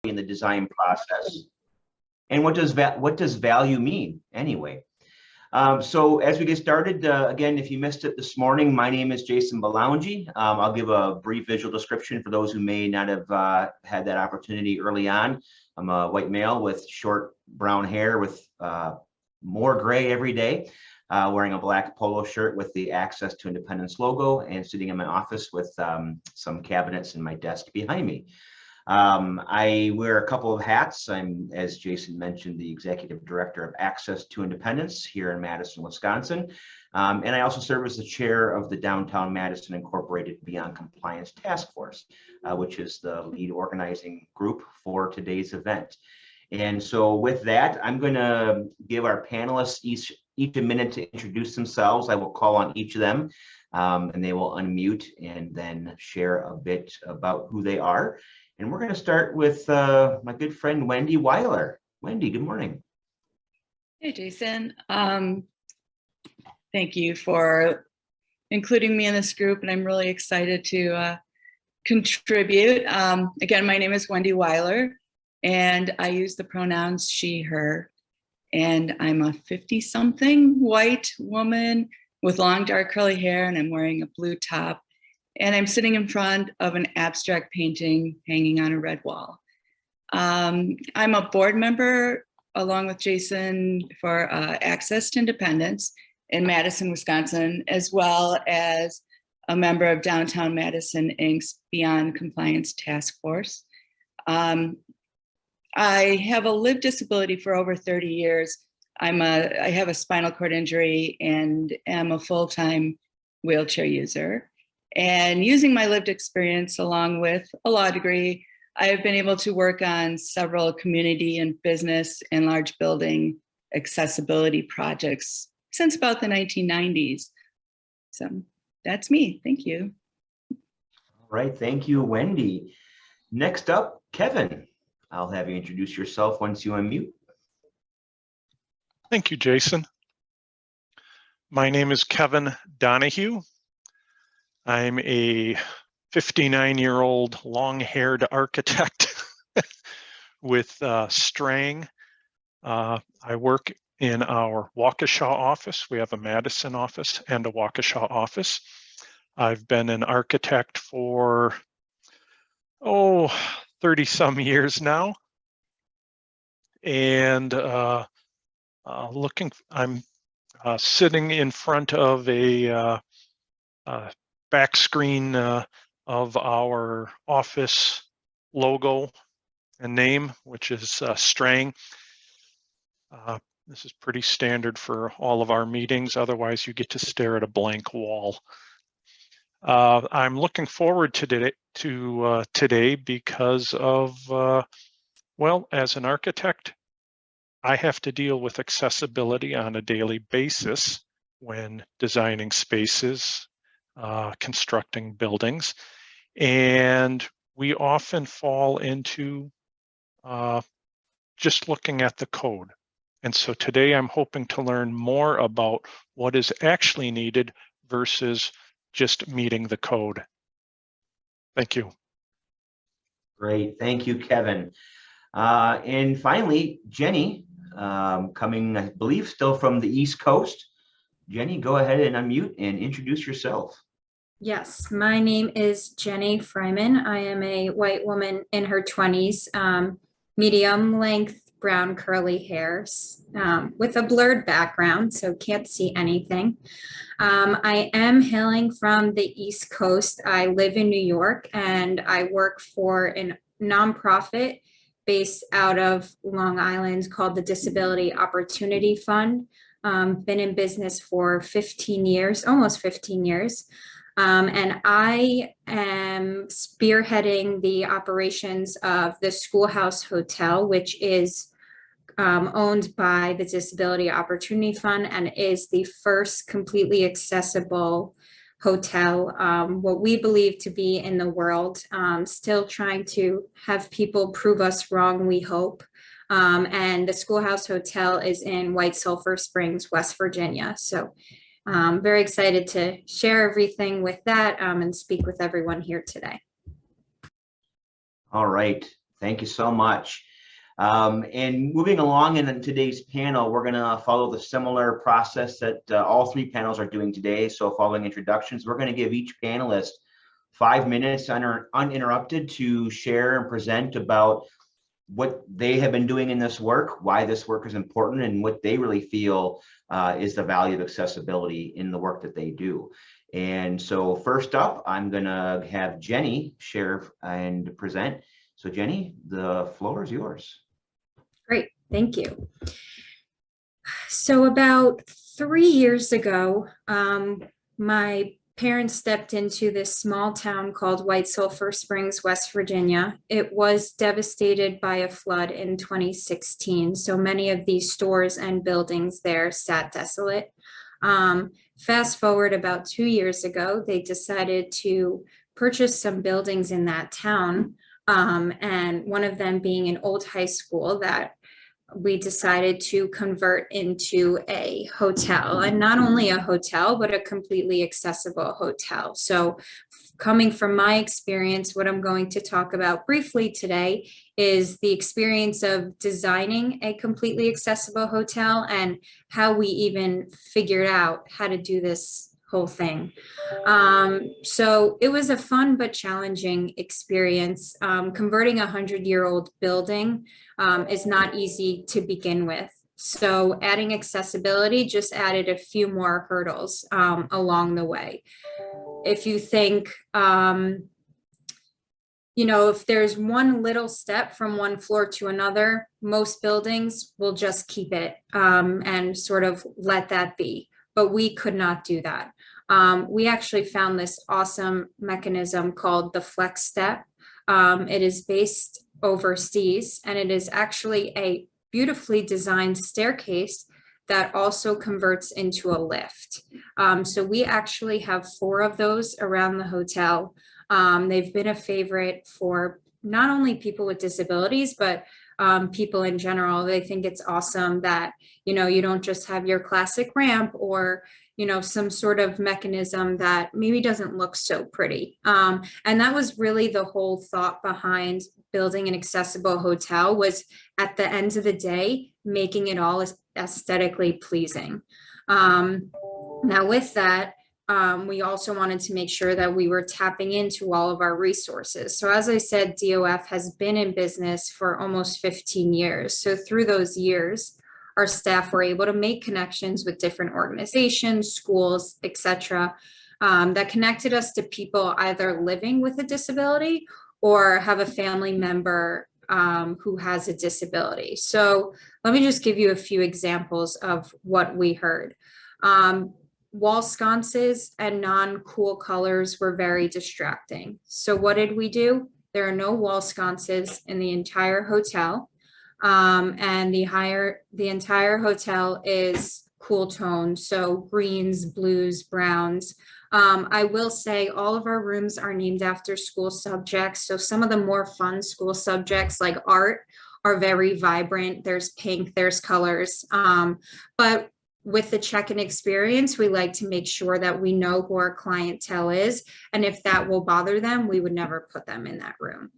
in the design process. And what does value mean anyway? So as we get started, again, if you missed it this morning, my name is Jason Belaungi. I'll give a brief visual description for those who may not have had that opportunity early on. I'm a white male with short brown hair with more gray every day, wearing a black polo shirt with the Access to Independence logo and sitting in my office with some cabinets in my desk behind me. I wear a couple of hats. I'm, as Jason mentioned, the executive director of Access to Independence here in Madison, Wisconsin. And I also serve as the chair of the Downtown Madison Incorporated Beyond Compliance Task Force, which is the lead organizing group for today's event. And so with that, I'm going to give our panelists each a minute to introduce themselves. I will call on each of them and they will unmute and then share a bit about who they are. And we're going to start with my good friend, Wendy Weiler. Wendy, good morning. Hey, Jason. Thank you for including me in this group, and I'm really excited to contribute. Again, my name is Wendy Weiler, and I use the pronouns she, her, and I'm a 50-something white woman with long, dark, curly hair, and I'm wearing a blue top. And I'm sitting in front of an abstract painting hanging on a red wall. I'm a board member, along with Jason, for Access to Independence in Madison, Wisconsin, as well as a member of Downtown Madison Inc.'s Beyond Compliance Task Force. I have a lived disability for over 30 years. I have a spinal cord injury and am a full-time wheelchair user. And using my lived experience along with a law degree, I have been able to work on several community and business and large building accessibility projects since about the 1990s. So that's me. Thank you. All right. Thank you, Wendy. Next up, Kevin. I'll have you introduce yourself once you unmute. Thank you, Jason. My name is Kevin Donahue. I'm a 59-year-old long-haired architect with Strang. I work in our Waukesha office. We have a Madison office and a Waukesha office. I've been an architect for, 30-some years now. And I'm sitting in front of a back screen of our office logo and name, which is Strang. This is pretty standard for all of our meetings. Otherwise, you get to stare at a blank wall. I'm looking forward to today because of, well, as an architect, I have to deal with accessibility on a daily basis when designing spaces, constructing buildings, and we often fall into just looking at the code. And so today I'm hoping to learn more about what is actually needed versus just meeting the code. Thank you. Great. Thank you, Kevin. And finally, Jenny, coming, I believe, still from the East Coast. Jenny, go ahead and unmute and introduce yourself. Yes, my name is Jenny Fryman. I am a white woman in her 20s, medium length brown curly hairs with a blurred background, so can't see anything. I am hailing from the East Coast. I live in New York and I work for a nonprofit based out of Long Island called the Disability Opportunity Fund. Been in business for 15 years, almost 15 years. And I am spearheading the operations of the Schoolhouse Hotel, which is owned by the Disability Opportunity Fund and is the first completely accessible hotel, what we believe to be in the world. Still trying to have people prove us wrong, we hope. And the Schoolhouse Hotel is in White Sulphur Springs, West Virginia. So very excited to share everything with that and speak with everyone here today. All right. Thank you so much. And moving along in today's panel, we're going to follow the similar process that all three panels are doing today. So following introductions, we're going to give each panelist 5 minutes uninterrupted to share and present about what they have been doing in this work, why this work is important, and what they really feel is the value of accessibility in the work that they do. And so first up, I'm going to have Jenny share and present. So Jenny, the floor is yours. Great, thank you. So about 3 years ago, my parents stepped into this small town called White Sulphur Springs, West Virginia. It was devastated by a flood in 2016. So many of these stores and buildings there sat desolate. Fast forward about 2 years ago, they decided to purchase some buildings in that town. And one of them being an old high school that we decided to convert into a hotel, and not only a hotel, but a completely accessible hotel. So coming from my experience, what I'm going to talk about briefly today is the experience of designing a completely accessible hotel and how we even figured out how to do this whole thing. So it was a fun but challenging experience. Converting a 100-year-old building is not easy to begin with. So adding accessibility just added a few more hurdles along the way. If you think, if there's one little step from one floor to another, most buildings will just keep it and sort of let that be. But we could not do that. We actually found this awesome mechanism called the Flex Step. It is based overseas, and it is actually a beautifully designed staircase that also converts into a lift. So we actually have 4 of those around the hotel. They've been a favorite for not only people with disabilities, but people in general. They think it's awesome that, you don't just have your classic ramp or, some sort of mechanism that maybe doesn't look so pretty. And that was really the whole thought behind building an accessible hotel, was at the end of the day, making it all aesthetically pleasing. Now with that, we also wanted to make sure that we were tapping into all of our resources. So as I said, DOF has been in business for almost 15 years. So through those years, our staff were able to make connections with different organizations, schools, etc., that connected us to people either living with a disability or have a family member who has a disability. So let me just give you a few examples of what we heard. Wall sconces and non-cool colors were very distracting. So what did we do? There are no wall sconces in the entire hotel. And the entire hotel is cool tone. So greens, blues, browns. I will say all of our rooms are named after school subjects. So some of the more fun school subjects like art are very vibrant. There's pink, there's colors. But with the check-in experience, we like to make sure that we know who our clientele is. And if that will bother them, we would never put them in that room.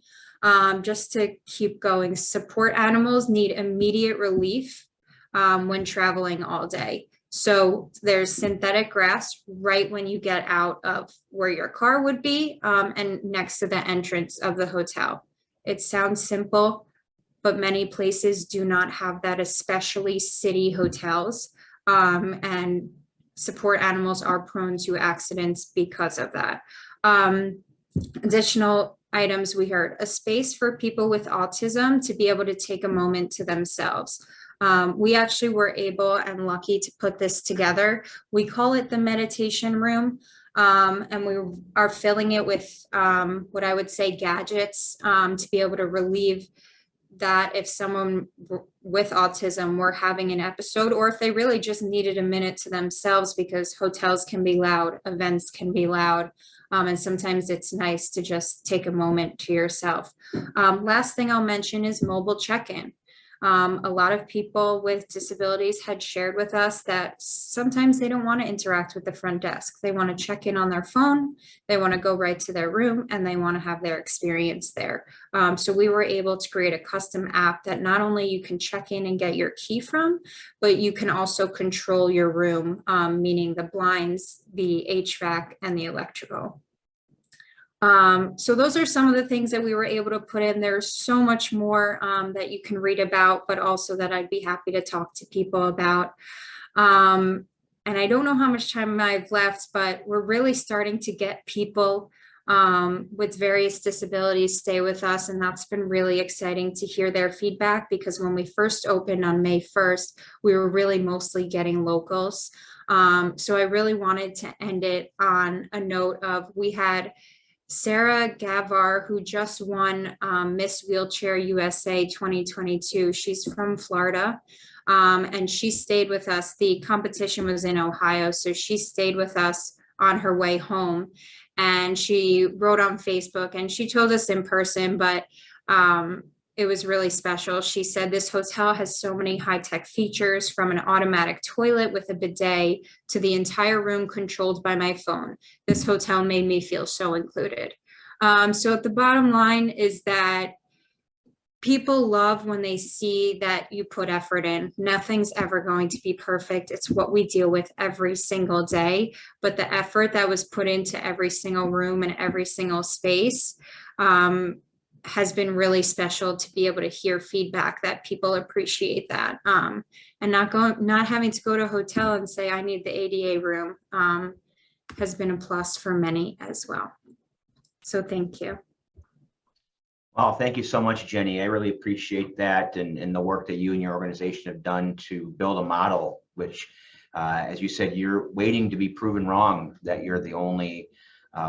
Just to keep going, support animals need immediate relief when traveling all day. So there's synthetic grass right when you get out of where your car would be and next to the entrance of the hotel. It sounds simple, but many places do not have that, especially city hotels. And support animals are prone to accidents because of that. Additional items we heard: a space for people with autism to be able to take a moment to themselves. We actually were able and lucky to put this together. We call it the meditation room, and we are filling it with what I would say gadgets to be able to relieve that if someone with autism were having an episode, or if they really just needed a minute to themselves, because hotels can be loud, events can be loud, and sometimes it's nice to just take a moment to yourself. Last thing I'll mention is mobile check-in. A lot of people with disabilities had shared with us that sometimes they don't want to interact with the front desk. They want to check in on their phone, they want to go right to their room, and they want to have their experience there. So we were able to create a custom app that not only you can check in and get your key from, but you can also control your room, meaning the blinds, the HVAC, and the electrical. So those are some of the things that we were able to put in. There's so much more that you can read about, but also that I'd be happy to talk to people about. And I don't know how much time I've left, but we're really starting to get people with various disabilities stay with us. And that's been really exciting to hear their feedback, because when we first opened on May 1st, we were really mostly getting locals. So I really wanted to end it on a note of, we had Sarah Gavar, who just won Miss Wheelchair USA 2022. She's from Florida, and she stayed with us. The competition was in Ohio, so she stayed with us on her way home. And she wrote on Facebook, and she told us in person, but it was really special. She said, "This hotel has so many high-tech features, from an automatic toilet with a bidet to the entire room controlled by my phone. This hotel made me feel so included." So at the bottom line is that people love when they see that you put effort in. Nothing's ever going to be perfect. It's what we deal with every single day. But the effort that was put into every single room and every single space has been really special to be able to hear feedback that people appreciate that, and not having to go to a hotel and say, "I need the ADA room," has been a plus for many as well. So thank you. Well, thank you so much, Jenny. I really appreciate that, and the work that you and your organization have done to build a model, which, as you said, you're waiting to be proven wrong, that you're the only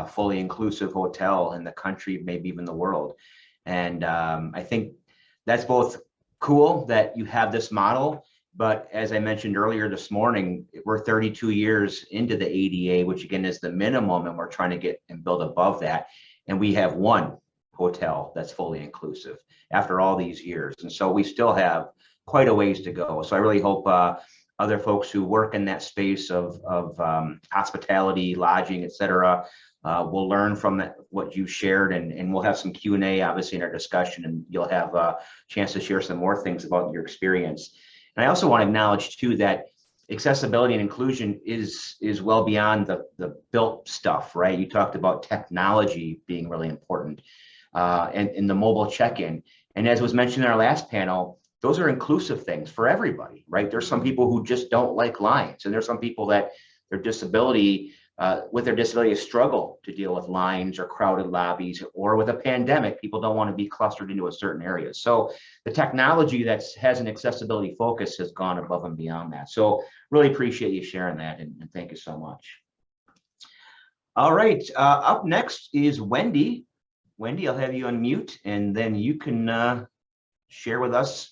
fully inclusive hotel in the country, maybe even the world. And I think that's both cool that you have this model, but as I mentioned earlier this morning, we're 32 years into the ADA, which again is the minimum, and we're trying to get and build above that. And we have one hotel that's fully inclusive after all these years. And so we still have quite a ways to go. So I really hope other folks who work in that space of hospitality, lodging, et cetera, we'll learn from that, what you shared, and we'll have some Q&A obviously in our discussion, and you'll have a chance to share some more things about your experience. And I also want to acknowledge too that accessibility and inclusion is well beyond the built stuff, right? You talked about technology being really important, and in the mobile check-in. And as was mentioned in our last panel, those are inclusive things for everybody, right? There's some people who just don't like lines, and there's some people that their disability, with their disability, struggle to deal with lines or crowded lobbies, or with a pandemic, people don't want to be clustered into a certain area. So the technology that has an accessibility focus has gone above and beyond that. So really appreciate you sharing that, and thank you so much. All right, up next is Wendy. Wendy, I'll have you unmute, and then you can share with us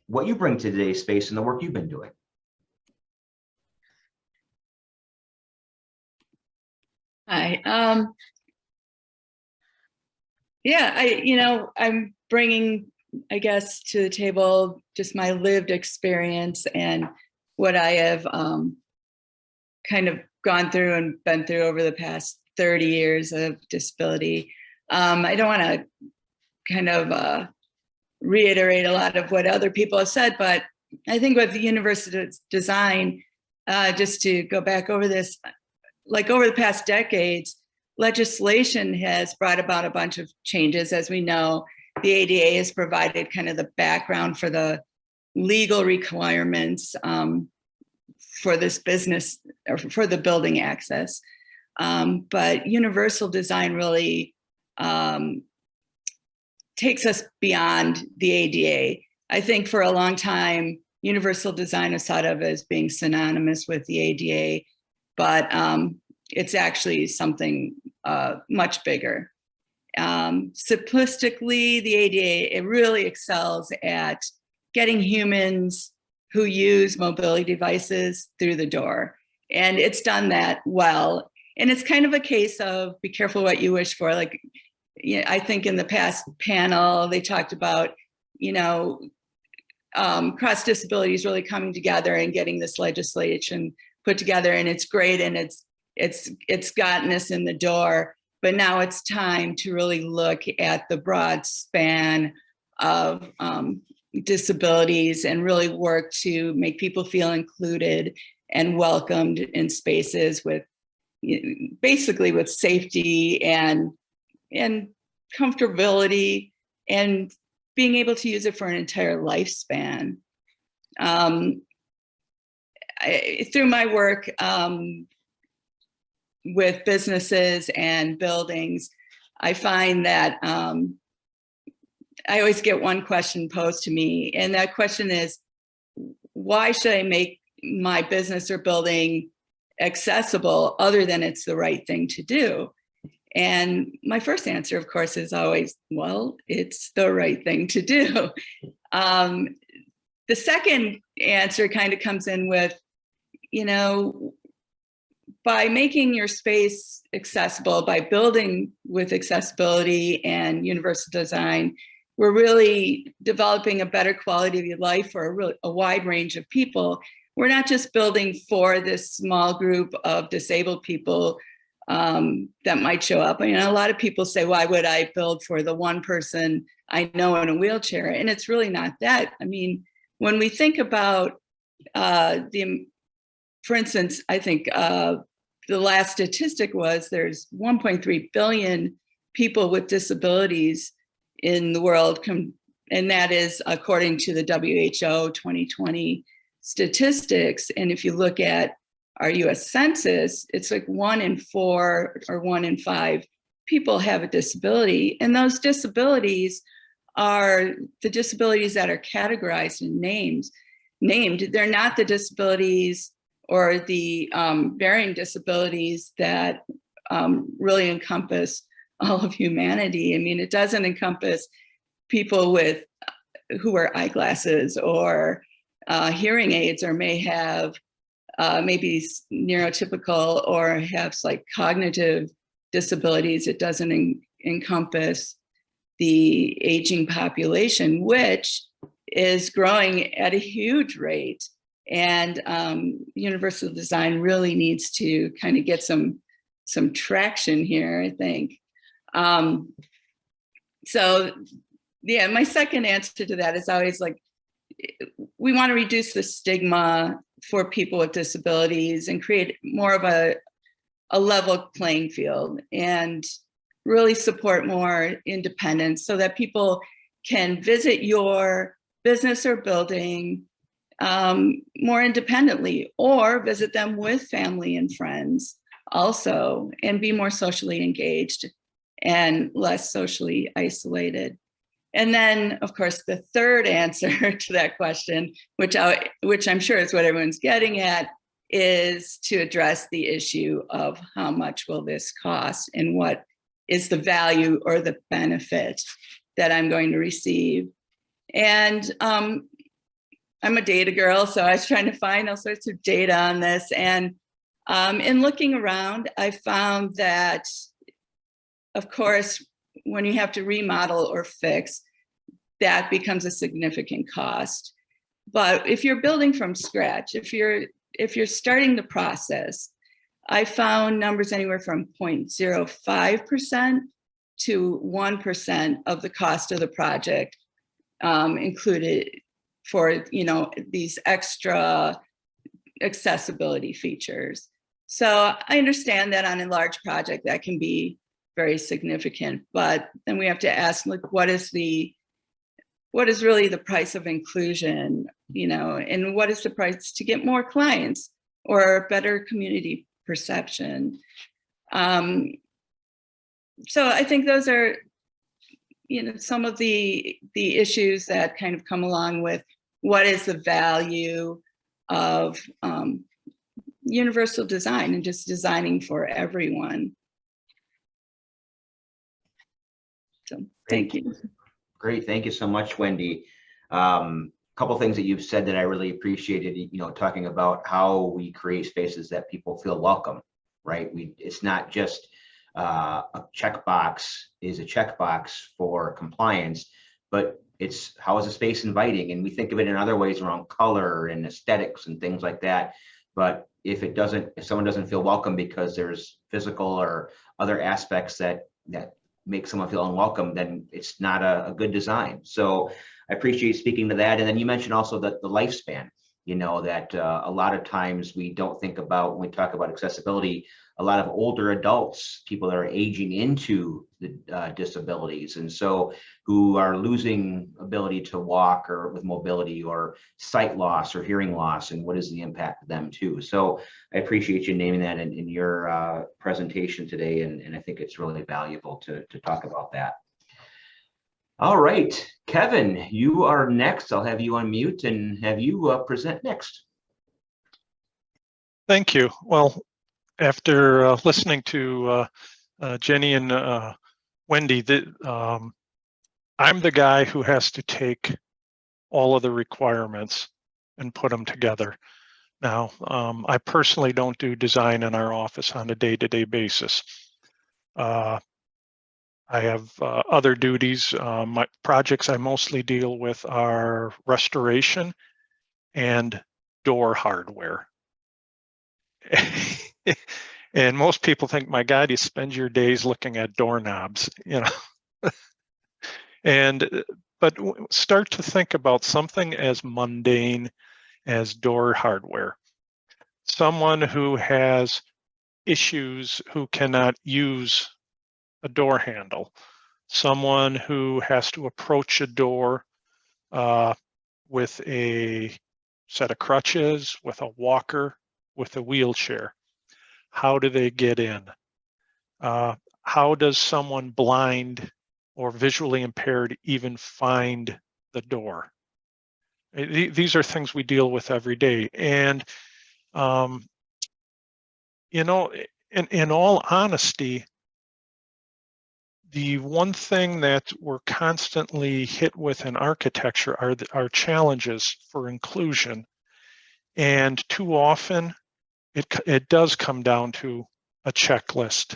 what you bring to today's space and the work you've been doing. Hi. Yeah, I'm bringing, I guess, to the table just my lived experience and what I have kind of gone through and been through over the past 30 years of disability. I don't want to kind of reiterate a lot of what other people have said, but I think with the universal design, just to go back over this, like over the past decades, legislation has brought about a bunch of changes. As we know, the ADA has provided kind of the background for the legal requirements for this business, or for the building access. But universal design really takes us beyond the ADA. I think for a long time, universal design is thought of as being synonymous with the ADA, but it's actually something much bigger. Simplistically, the ADA, it really excels at getting humans who use mobility devices through the door. And it's done that well. And it's kind of a case of be careful what you wish for. Like, I think in the past panel, they talked about, cross disabilities really coming together and getting this legislation put together, and it's great, and it's gotten us in the door. But now it's time to really look at the broad span of disabilities and really work to make people feel included and welcomed in spaces with, basically with safety and comfortability, and being able to use it for an entire lifespan. Through my work with businesses and buildings, I find that I always get one question posed to me, and that question is, why should I make my business or building accessible other than it's the right thing to do? And my first answer, of course, is always, well, it's the right thing to do. The second answer kind of comes in with, by making your space accessible, by building with accessibility and universal design, we're really developing a better quality of life for a wide range of people. We're not just building for this small group of disabled people that might show up. A lot of people say, why would I build for the one person I know in a wheelchair? And it's really not that. When we think about for instance, I think the last statistic was there's 1.3 billion people with disabilities in the world, and that is according to the WHO 2020 statistics. And if you look at our US Census, it's like 1 in 4 or 1 in 5 people have a disability. And those disabilities are the disabilities that are categorized and named. They're not the disabilities or the varying disabilities that really encompass all of humanity. It doesn't encompass people who wear eyeglasses or hearing aids, or may have maybe neurotypical or have like cognitive disabilities. It doesn't encompass the aging population, which is growing at a huge rate. And universal design really needs to kind of get some traction here, I think. So yeah, my second answer to that is always like, we want to reduce the stigma for people with disabilities and create more of a level playing field, and really support more independence so that people can visit your business or building more independently, or visit them with family and friends also, and be more socially engaged and less socially isolated. And then, of course, the third answer to that question, which I'm sure is what everyone's getting at, is to address the issue of how much will this cost and what is the value or the benefit that I'm going to receive. And I'm a data girl, so I was trying to find all sorts of data on this. And in looking around, I found that, of course, when you have to remodel or fix, that becomes a significant cost. But if you're building from scratch, if you're starting the process, I found numbers anywhere from 0.05% to 1% of the cost of the project included for these extra accessibility features. So I understand that on a large project that can be very significant, but then we have to ask, like, what is really the price of inclusion, and what is the price to get more clients or better community perception? So I think those are, some of the issues that kind of come along with what is the value of universal design and just designing for everyone. So thank you. Great, thank you so much, Wendy. Couple things that you've said that I really appreciated, talking about how we create spaces that people feel welcome, right? It's not just a checkbox for compliance, but it's how is a space inviting? And we think of it in other ways around color and aesthetics and things like that. But if someone doesn't feel welcome because there's physical or other aspects that make someone feel unwelcome, then it's not a good design. So I appreciate speaking to that. And then you mentioned also that the lifespan, that a lot of times we don't think about when we talk about accessibility, a lot of older adults, people that are aging into the disabilities, and so who are losing ability to walk or with mobility or sight loss or hearing loss, and what is the impact of them too. So I appreciate you naming that in your presentation today, and I think it's really valuable to talk about that. All right, Kevin, you are next. I'll have you unmute and have you present next. Thank you. Well, after listening to Jenny and Wendy, I'm the guy who has to take all of the requirements and put them together. Now, I personally don't do design in our office on a day-to-day basis. I have other duties. My projects I mostly deal with are restoration and door hardware. And most people think, my God, you spend your days looking at doorknobs, but start to think about something as mundane as door hardware. Someone who has issues who cannot use a door handle, someone who has to approach a door with a set of crutches, with a walker, with a wheelchair. How do they get in? How does someone blind or visually impaired even find the door? These are things we deal with every day. And, in all honesty, the one thing that we're constantly hit with in architecture are challenges for inclusion. And too often, it does come down to a checklist.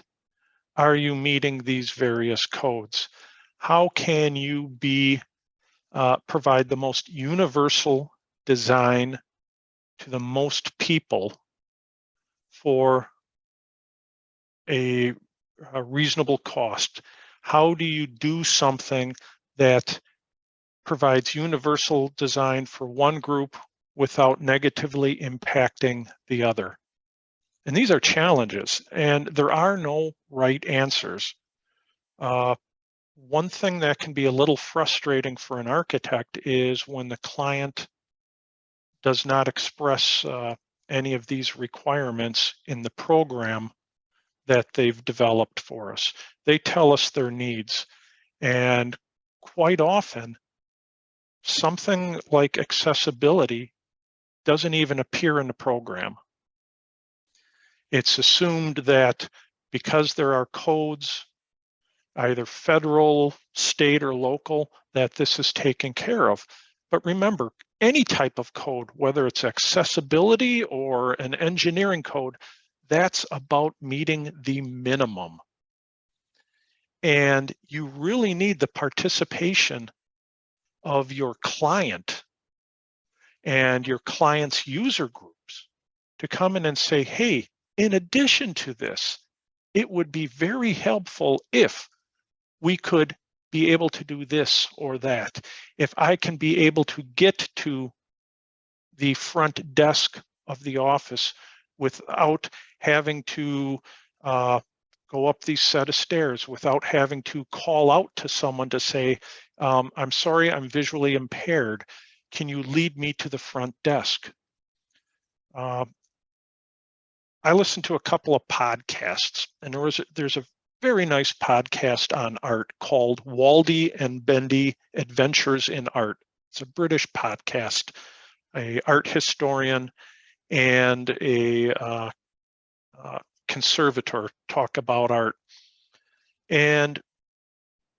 Are you meeting these various codes? How can you provide the most universal design to the most people for a reasonable cost? How do you do something that provides universal design for one group without negatively impacting the other? And these are challenges, and there are no right answers. One thing that can be a little frustrating for an architect is when the client does not express any of these requirements in the program that they've developed for us. They tell us their needs, and quite often, something like accessibility doesn't even appear in the program. It's assumed that because there are codes, either federal, state, or local, that this is taken care of. But remember, any type of code, whether it's accessibility or an engineering code, that's about meeting the minimum. And you really need the participation of your client and your client's user groups to come in and say, hey, in addition to this, it would be very helpful if we could be able to do this or that. If I can be able to get to the front desk of the office without having to go up these set of stairs, without having to call out to someone to say, I'm sorry, I'm visually impaired. Can you lead me to the front desk? I listened to a couple of podcasts, and there's a very nice podcast on art called Waldy and Bendy Adventures in Art. It's a British podcast. An art historian and a conservator talk about art. And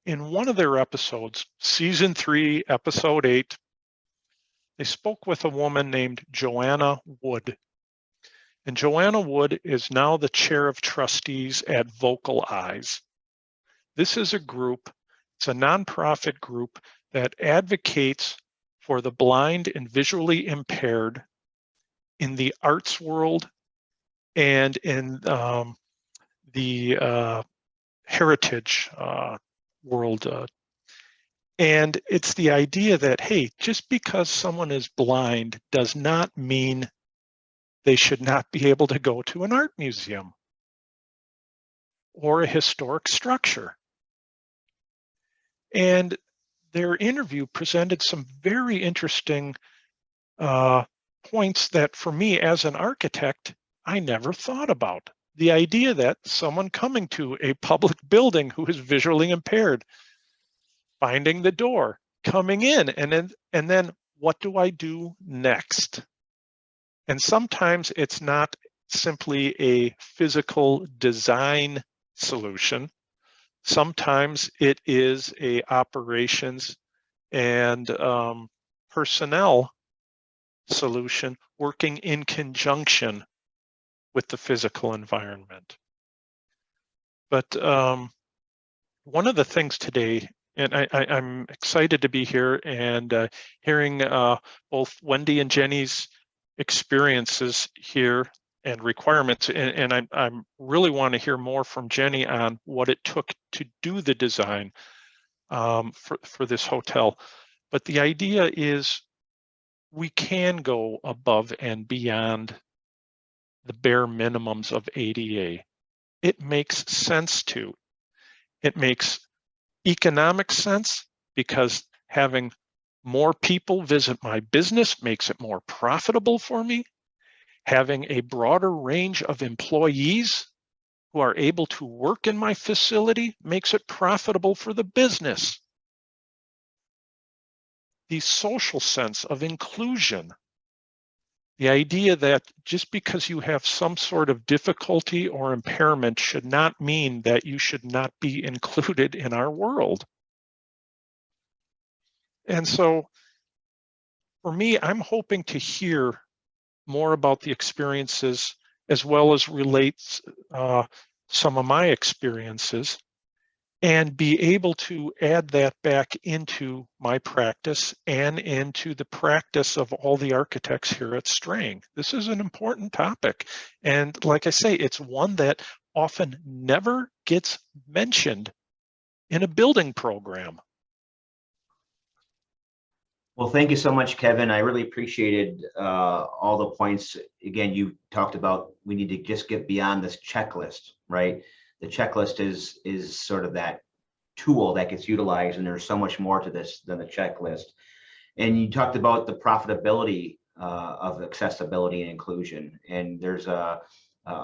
in one of their episodes, season 3, episode 8, they spoke with a woman named Joanna Wood. And Joanna Wood is now the chair of trustees at Vocal Eyes. This is a group, it's a nonprofit group that advocates for the blind and visually impaired in the arts world and in the heritage world. And it's the idea that, hey, just because someone is blind does not mean they should not be able to go to an art museum or a historic structure. And their interview presented some very interesting points that for me as an architect, I never thought about. The idea that someone coming to a public building who is visually impaired, finding the door, coming in, and then what do I do next? And sometimes it's not simply a physical design solution. Sometimes it is a operations and personnel solution working in conjunction with the physical environment. But one of the things today, and I'm excited to be here and hearing both Wendy and Jenny's experiences here and requirements, and I really want to hear more from Jenny on what it took to do the design for this hotel. But the idea is we can go above and beyond the bare minimums of ADA. It makes sense to. It makes economic sense because having more people visit my business makes it more profitable for me. Having a broader range of employees who are able to work in my facility makes it profitable for the business. The social sense of inclusion, the idea that just because you have some sort of difficulty or impairment should not mean that you should not be included in our world. And so for me, I'm hoping to hear more about the experiences as well as relate some of my experiences and be able to add that back into my practice and into the practice of all the architects here at Strang. This is an important topic. And like I say, it's one that often never gets mentioned in a building program. Well, thank you so much, Kevin. I really appreciated all the points. Again, you talked about we need to just get beyond this checklist, right? The checklist is sort of that tool that gets utilized, and there's so much more to this than the checklist. And you talked about the profitability of accessibility and inclusion. And there's a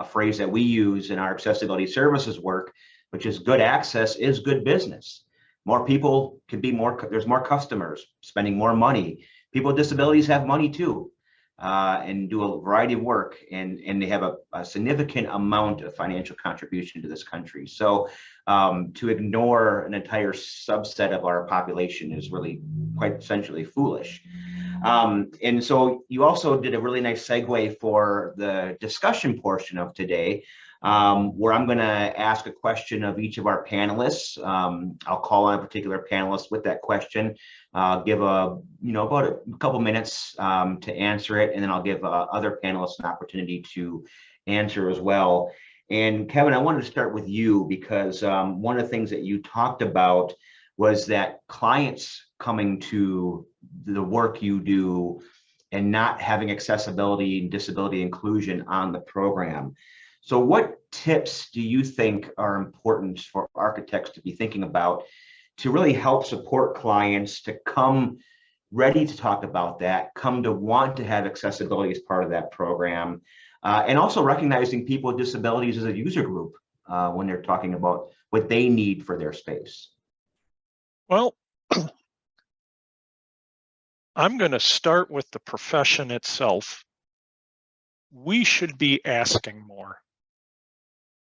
phrase that we use in our accessibility services work, which is good access is good business. More people can be more, there's more customers spending more money. People with disabilities have money too, and do a variety of work, and they have a significant amount of financial contribution to this country. So to ignore an entire subset of our population is really quite essentially foolish. And so you also did a really nice segue for the discussion portion of today, where I'm going to ask a question of each of our panelists. I'll call on a particular panelist with that question, give about a couple minutes to answer it, and then I'll give other panelists an opportunity to answer as well. And Kevin, I wanted to start with you because one of the things that you talked about was that clients coming to the work you do and not having accessibility and disability inclusion on the program. So what tips do you think are important for architects to be thinking about to really help support clients to come ready to talk about that, come to want to have accessibility as part of that program, and also recognizing people with disabilities as a user group when they're talking about what they need for their space? Well, I'm going to start with the profession itself. We should be asking more.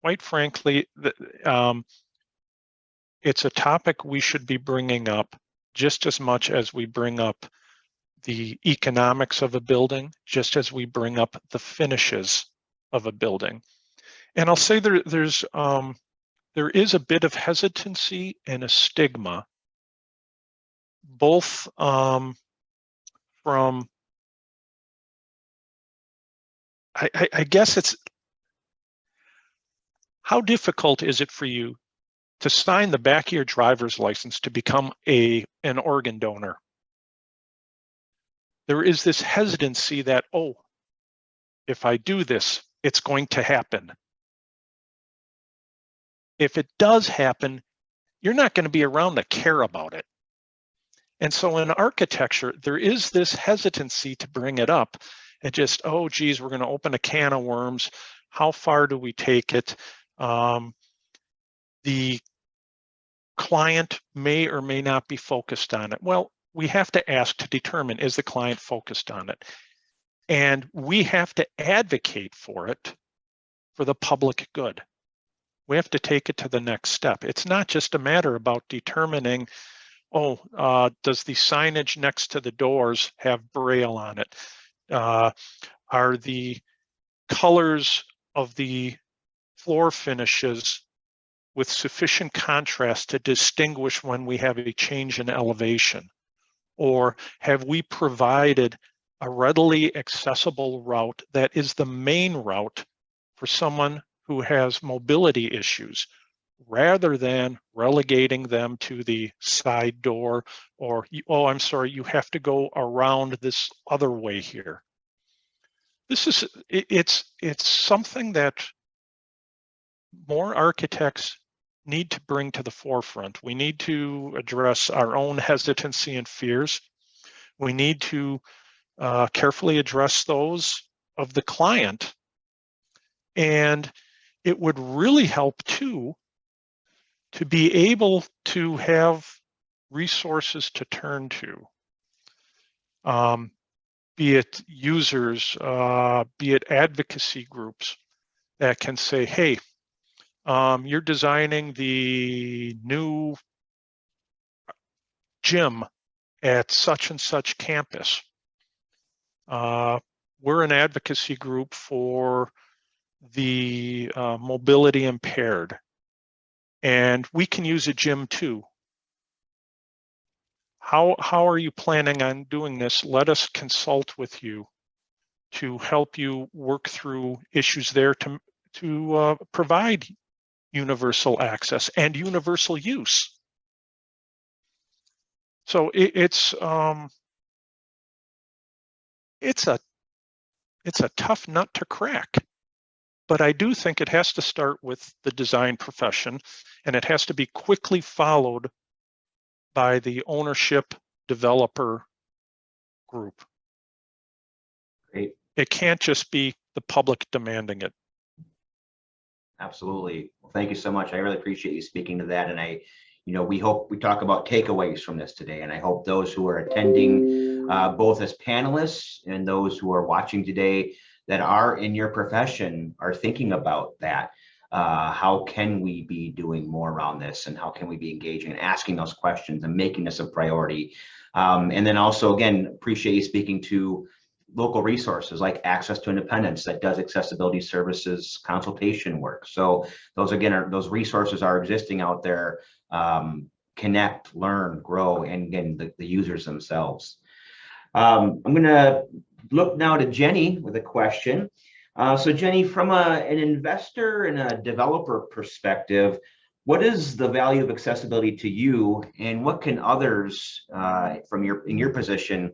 Quite frankly, it's a topic we should be bringing up just as much as we bring up the economics of a building, just as we bring up the finishes of a building. And I'll say there is a bit of hesitancy and a stigma both from, I guess it's, how difficult is it for you to sign the back of your driver's license to become an organ donor? There is this hesitancy that, oh, if I do this, it's going to happen. If it does happen, you're not going to be around to care about it. And so in architecture, there is this hesitancy to bring it up and just, oh, geez, we're going to open a can of worms. How far do we take it? The client may or may not be focused on it. Well, we have to ask to determine, is the client focused on it? And we have to advocate for it for the public good. We have to take it to the next step. It's not just a matter about determining, oh, does the signage next to the doors have Braille on it? Are the colors of the floor finishes with sufficient contrast to distinguish when we have a change in elevation? Or have we provided a readily accessible route that is the main route for someone who has mobility issues, rather than relegating them to the side door, or, oh, I'm sorry, you have to go around this other way here. This is, it's something that more architects need to bring to the forefront. We need to address our own hesitancy and fears. We need to carefully address those of the client. And it would really help too to be able to have resources to turn to, be it users, be it advocacy groups that can say, hey, you're designing the new gym at such and such campus. We're an advocacy group for the mobility impaired, and we can use a gym too. How are you planning on doing this? Let us consult with you to help you work through issues there to provide universal access and universal use. So it's a tough nut to crack. But I do think it has to start with the design profession, and it has to be quickly followed by the ownership developer group. Great. It can't just be the public demanding it. Absolutely. Well, thank you so much. I really appreciate you speaking to that. And we hope we talk about takeaways from this today. And I hope those who are attending, both as panelists and those who are watching today that are in your profession are thinking about that. How can we be doing more around this, and how can we be engaging and asking those questions and making this a priority? And then also, again, appreciate you speaking to local resources like Access to Independence that does accessibility services consultation work. So those, again, those resources are existing out there. Connect, learn, grow, and again, the users themselves. I'm going to look now to Jenny with a question. So Jenny, from an investor and a developer perspective, what is the value of accessibility to you, and what can others in your position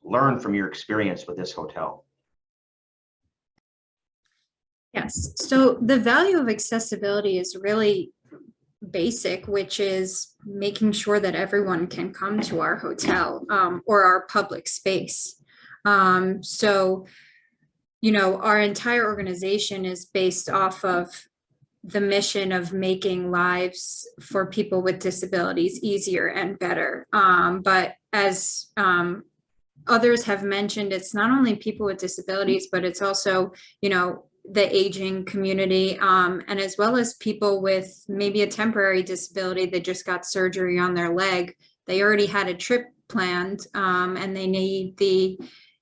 learn from your experience with this hotel? Yes, so the value of accessibility is really basic, which is making sure that everyone can come to our hotel or our public space. So, our entire organization is based off of the mission of making lives for people with disabilities easier and better. But as others have mentioned, it's not only people with disabilities, but it's also, the aging community, and as well as people with maybe a temporary disability that just got surgery on their leg. They already had a trip planned, and they need the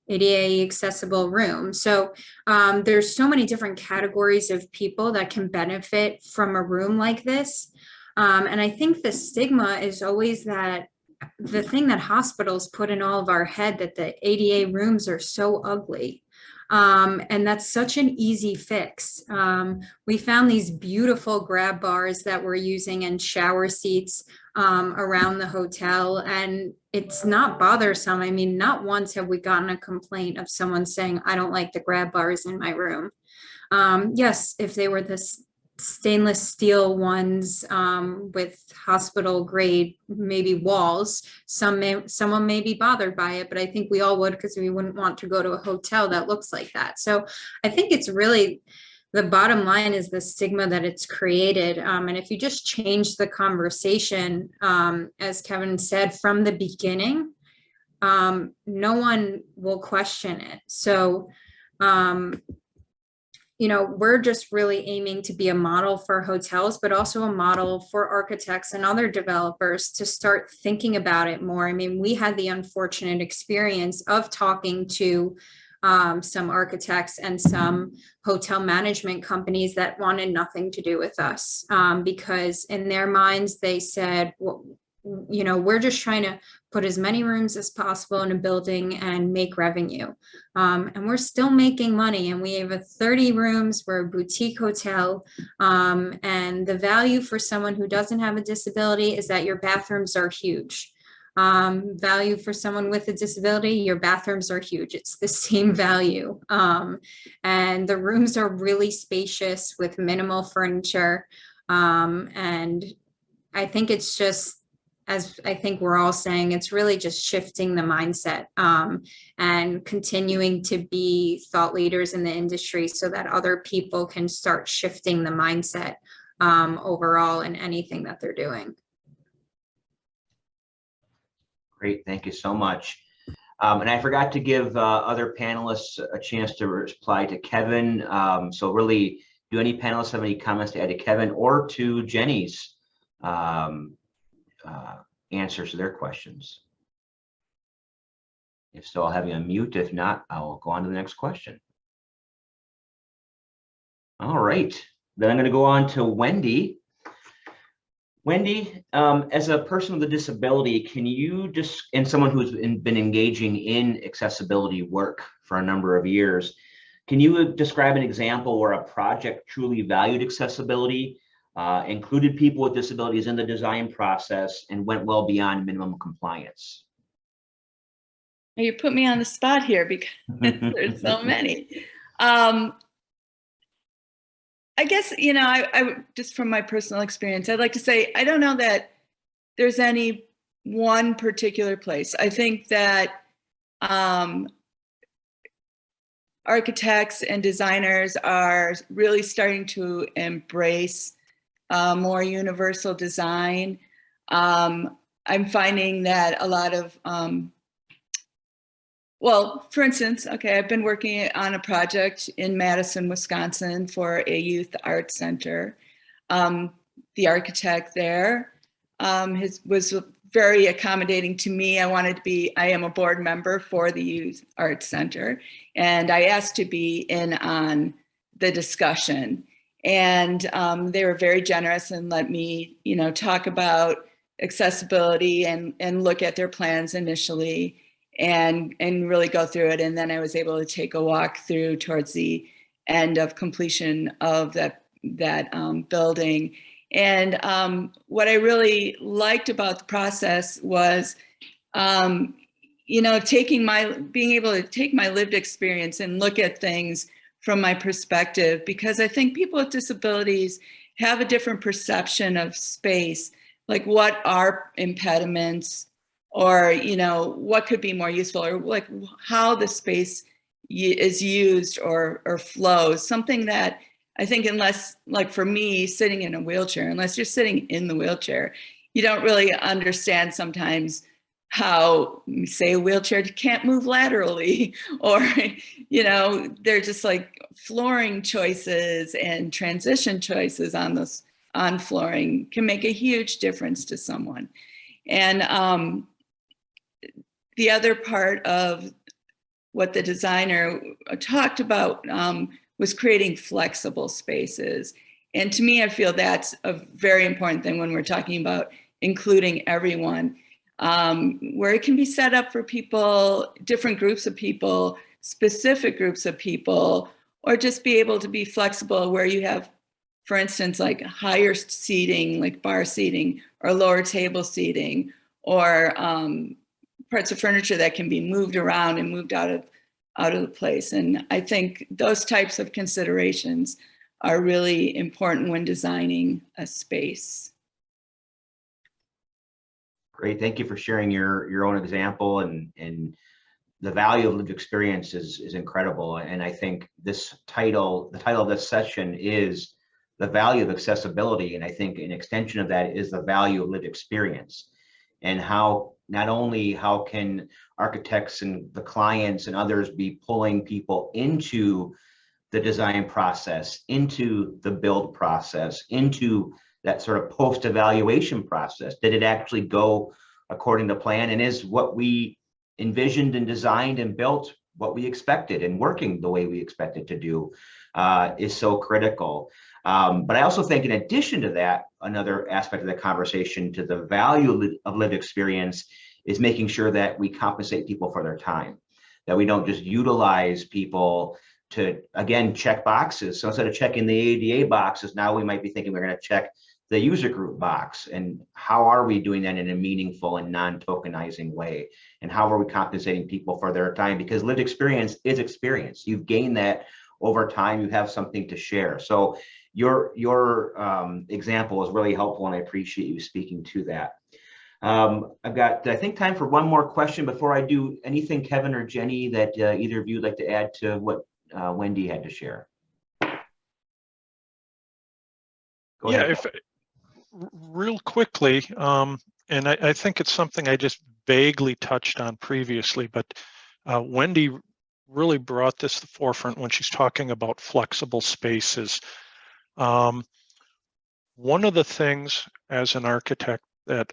ADA accessible room. So there's so many different categories of people that can benefit from a room like this. And I think the stigma is always that the thing that hospitals put in all of our head, that the ADA rooms are so ugly. And that's such an easy fix. We found these beautiful grab bars that we're using and shower seats around the hotel, and it's not bothersome. I mean, not once have we gotten a complaint of someone saying, I don't like the grab bars in my room. Yes, if they were this stainless steel ones with hospital grade, maybe walls, someone may be bothered by it, but I think we all would, because we wouldn't want to go to a hotel that looks like that. So I think it's really, the bottom line is the stigma that it's created. And if you just change the conversation, as Kevin said, from the beginning, no one will question it. So you know, we're just really aiming to be a model for hotels, but also a model for architects and other developers to start thinking about it more. I mean, we had the unfortunate experience of talking to some architects and some hotel management companies that wanted nothing to do with us because in their minds, they said, well, you know, we're just trying to put as many rooms as possible in a building and make revenue. And we're still making money, and we have a 30 rooms, we're a boutique hotel. And the value for someone who doesn't have a disability is that your bathrooms are huge. Value for someone with a disability, your bathrooms are huge. It's the same value. And the rooms are really spacious with minimal furniture. And I think it's just, as I think we're all saying, it's really just shifting the mindset and continuing to be thought leaders in the industry so that other people can start shifting the mindset overall in anything that they're doing. Great, thank you so much. And I forgot to give other panelists a chance to reply to Kevin. So really, do any panelists have any comments to add to Kevin or to Jenny's answers to their questions? If so, I'll have you on mute. If not, I'll go on to the next question. All right, then I'm going to go on to Wendy. Wendy, as a person with a disability, can you just, and someone who's been engaging in accessibility work for a number of years, can you describe an example where a project truly valued accessibility, included people with disabilities in the design process, and went well beyond minimum compliance? You put me on the spot here because there's so many. I guess, you know, I just from my personal experience, I'd like to say, I don't know that there's any one particular place. I think that architects and designers are really starting to embrace more universal design. I'm finding that a lot of, well, for instance, okay, I've been working on a project in Madison, Wisconsin for a youth art center. The architect there was very accommodating to me. I am a board member for the youth art center, and I asked to be in on the discussion. And they were very generous and let me, you know, talk about accessibility and look at their plans initially and really go through it. And then I was able to take a walk through towards the end of completion of that building. And what I really liked about the process was, you know, being able to take my lived experience and look at things from my perspective, because I think people with disabilities have a different perception of space, like what are impediments, or, you know, what could be more useful, or like how the space is used or flows. Something that I think, unless, like for me, sitting in a wheelchair, unless you're sitting in the wheelchair, you don't really understand sometimes how, say, a wheelchair can't move laterally, or, you know, they're just like flooring choices and transition choices on flooring can make a huge difference to someone. And the other part of what the designer talked about was creating flexible spaces. And to me, I feel that's a very important thing when we're talking about including everyone. where it can be set up for people, different groups of people, specific groups of people, or just be able to be flexible where you have, for instance, like higher seating, like bar seating, or lower table seating, or parts of furniture that can be moved around and moved out of the place. And I think those types of considerations are really important when designing a space. Great, thank you for sharing your own example, and the value of lived experience is incredible. And I think the title of this session is the value of accessibility. And I think an extension of that is the value of lived experience, and how not only how can architects and the clients and others be pulling people into the design process, into the build process, into that sort of post-evaluation process. Did it actually go according to plan, and is what we envisioned and designed and built what we expected and working the way we expected to do, is so critical. But I also think in addition to that, another aspect of the conversation to the value of lived experience is making sure that we compensate people for their time, that we don't just utilize people to, again, check boxes. So instead of checking the ADA boxes, now we might be thinking we're going to check the user group box. And how are we doing that in a meaningful and non-tokenizing way? And how are we compensating people for their time? Because lived experience is experience. You've gained that over time. You have something to share. So your example is really helpful, and I appreciate you speaking to that. I've got, I think, time for one more question before I do. Anything, Kevin or Jenny, that either of you would like to add to what Wendy had to share? Go ahead. Real quickly, and I think it's something I just vaguely touched on previously, but Wendy really brought this to the forefront when she's talking about flexible spaces. One of the things as an architect that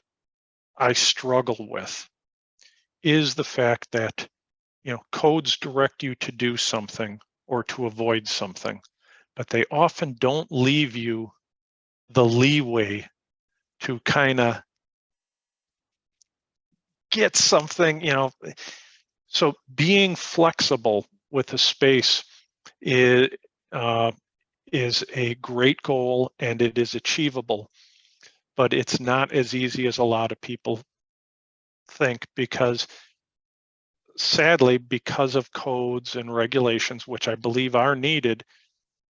I struggle with is the fact that, codes direct you to do something or to avoid something, but they often don't leave you the leeway to kind of get something, so being flexible with a space is a great goal, and it is achievable, but it's not as easy as a lot of people think, because sadly, because of codes and regulations, which I believe are needed,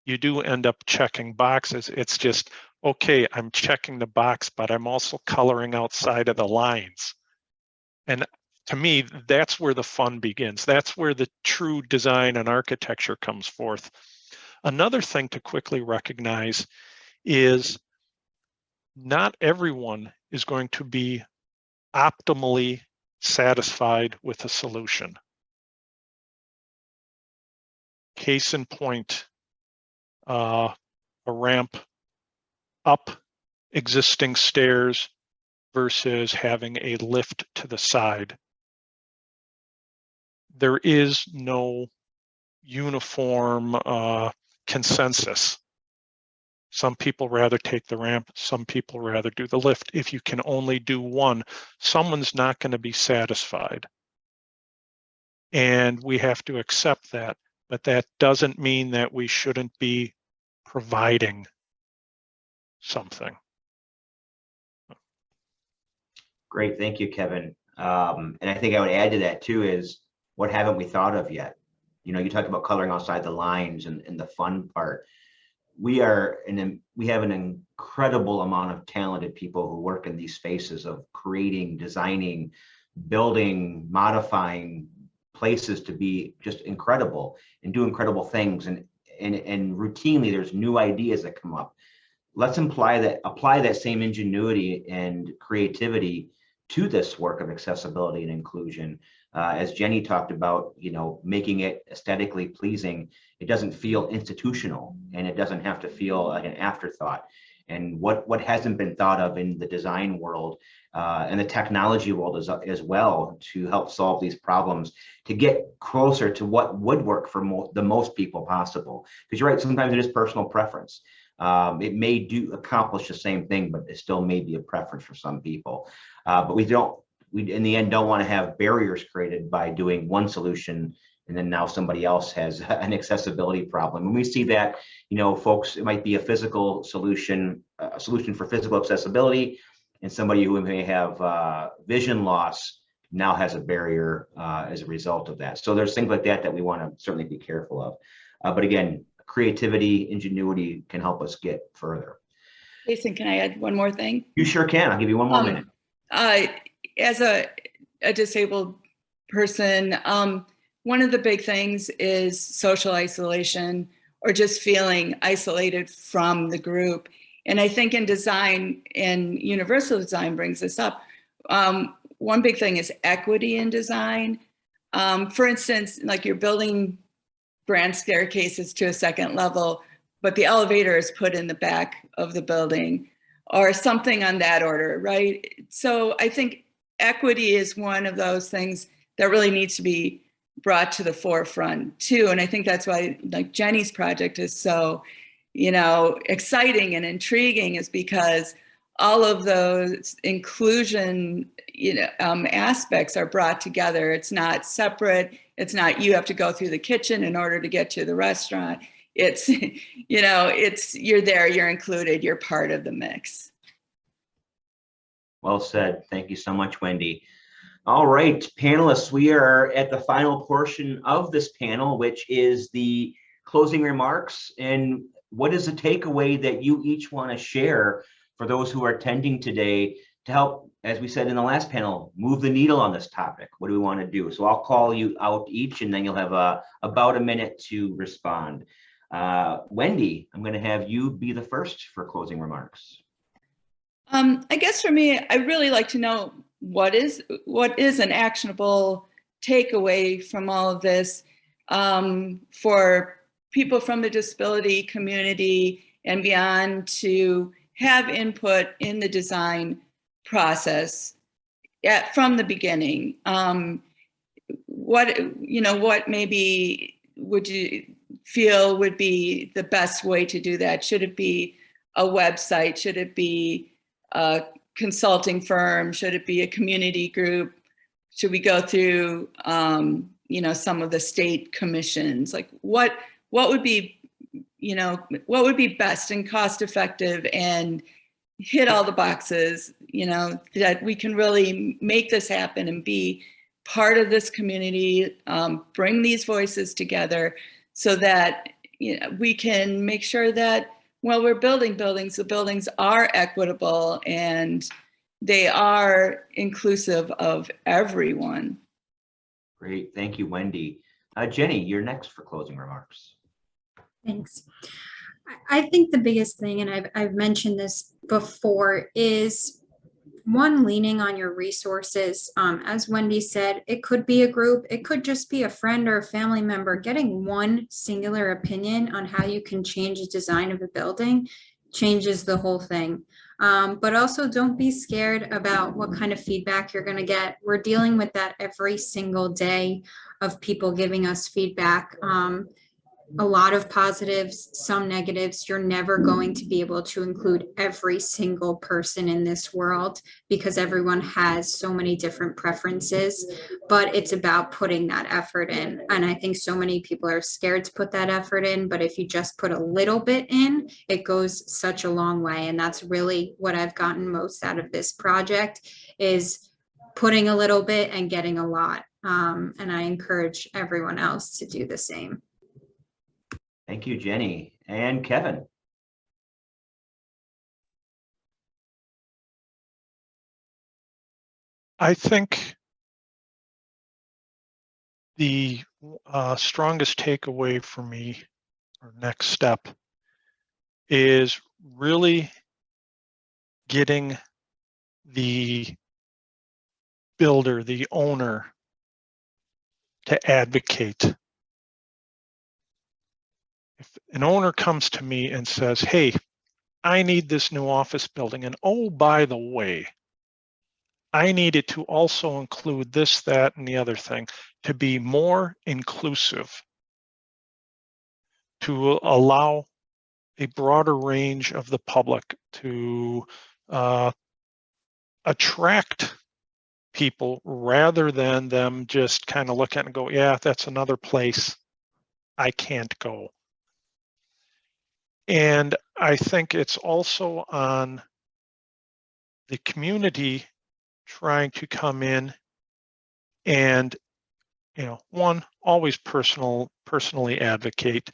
you do end up checking boxes. It's just, okay, I'm checking the box, but I'm also coloring outside of the lines. And to me, that's where the fun begins. That's where the true design and architecture comes forth. Another thing to quickly recognize is not everyone is going to be optimally satisfied with a solution. Case in point, a ramp up existing stairs versus having a lift to the side. There is no uniform consensus. Some people rather take the ramp, some people rather do the lift. If you can only do one, someone's not going to be satisfied. And we have to accept that, but that doesn't mean that we shouldn't be providing something. Great, thank you, Kevin. And I think I would add to that too is, what haven't we thought of yet? You talked about coloring outside the lines and the fun part. We have an incredible amount of talented people who work in these spaces of creating, designing, building, modifying places to be just incredible and do incredible things. And routinely there's new ideas that come up. Let's apply that same ingenuity and creativity to this work of accessibility and inclusion. As Jenny talked about, making it aesthetically pleasing. It doesn't feel institutional, and it doesn't have to feel like an afterthought. And what hasn't been thought of in the design world and the technology world as well to help solve these problems, to get closer to what would work for the most people possible. Because you're right, sometimes it is personal preference. It may accomplish the same thing, but it still may be a preference for some people. But we we in the end don't want to have barriers created by doing one solution and then now somebody else has an accessibility problem. And we see that, folks, it might be a physical solution, a solution for physical accessibility, and somebody who may have vision loss now has a barrier as a result of that. So there's things like that that we want to certainly be careful of. But again, creativity, ingenuity can help us get further. Jason, can I add one more thing? You sure can. I'll give you one more minute. As a disabled person, one of the big things is social isolation or just feeling isolated from the group. And I think in design, and universal design brings this up, one big thing is equity in design. For instance, like you're building grand staircases to a second level, but the elevator is put in the back of the building or something on that order, right? So I think equity is one of those things that really needs to be brought to the forefront too. And I think that's why like Jenny's project is so, exciting and intriguing, is because all of those inclusion, aspects are brought together. It's not separate. It's not you have to go through the kitchen in order to get to the restaurant. It's, you're there, you're included, you're part of the mix. Well said. Thank you so much, Wendy. All right, panelists, we are at the final portion of this panel, which is the closing remarks. And what is the takeaway that you each want to share for those who are attending today to help, as we said in the last panel, move the needle on this topic? What do we want to do? So I'll call you out each, and then you'll have about a minute to respond. Wendy, I'm going to have you be the first for closing remarks. I guess for me, I really like to know what is an actionable takeaway from all of this for people from the disability community and beyond to have input in the design process from the beginning. What maybe would you feel would be the best way to do that? Should it be a website? Should it be a consulting firm? Should it be a community group? Should we go through, some of the state commissions? Like what would be, what would be best and cost effective and hit all the boxes, that we can really make this happen and be part of this community, bring these voices together so that we can make sure that while we're building buildings, the buildings are equitable and they are inclusive of everyone. Great, thank you, Wendy. Jenny, you're next for closing remarks. Thanks. I think the biggest thing, and I've mentioned this before, is one, leaning on your resources. As Wendy said, it could be a group, it could just be a friend or a family member. Getting one singular opinion on how you can change the design of a building changes the whole thing. But also don't be scared about what kind of feedback you're going to get. We're dealing with that every single day of people giving us feedback. A lot of positives, some negatives. You're never going to be able to include every single person in this world because everyone has so many different preferences, but it's about putting that effort in. And I think so many people are scared to put that effort in, but if you just put a little bit in, it goes such a long way. And that's really what I've gotten most out of this project, is putting a little bit and getting a lot. And I encourage everyone else to do the same. Thank you, Jenny. And Kevin. I think the strongest takeaway for me, or next step, is really getting the builder, the owner, to advocate. If an owner comes to me and says, hey, I need this new office building, and oh, by the way, I need it to also include this, that, and the other thing, to be more inclusive, to allow a broader range of the public, to attract people rather than them just kind of look at it and go, yeah, that's another place I can't go. And I think it's also on the community trying to come in and, one, always personally advocate,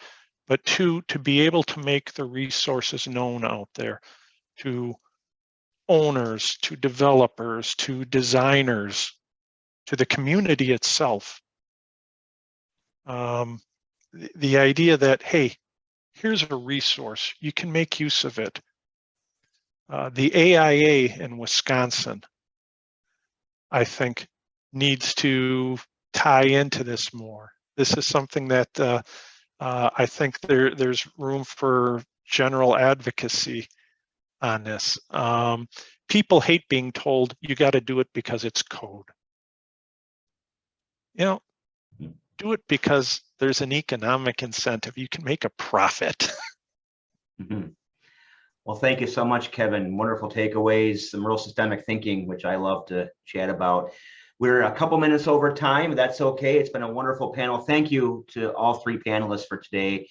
but two, to be able to make the resources known out there to owners, to developers, to designers, to the community itself. The idea that, hey, here's a resource, you can make use of it. The AIA in Wisconsin, I think, needs to tie into this more. This is something that I think there's room for general advocacy on this. People hate being told you got to do it because it's code. Do it because there's an economic incentive. You can make a profit. Mm-hmm. Well, thank you so much, Kevin. Wonderful takeaways, some real systemic thinking, which I love to chat about. We're a couple minutes over time. That's okay. It's been a wonderful panel. Thank you to all three panelists for today.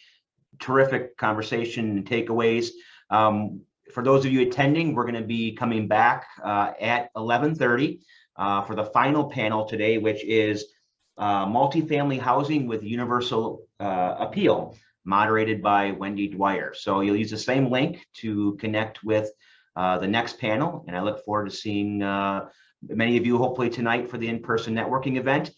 Terrific conversation and takeaways. For those of you attending, we're going to be coming back at 11:30 for the final panel today, which is multifamily housing with universal appeal, moderated by Wendy Dwyer. So you'll use the same link to connect with the next panel, and I look forward to seeing many of you hopefully tonight for the in-person networking event.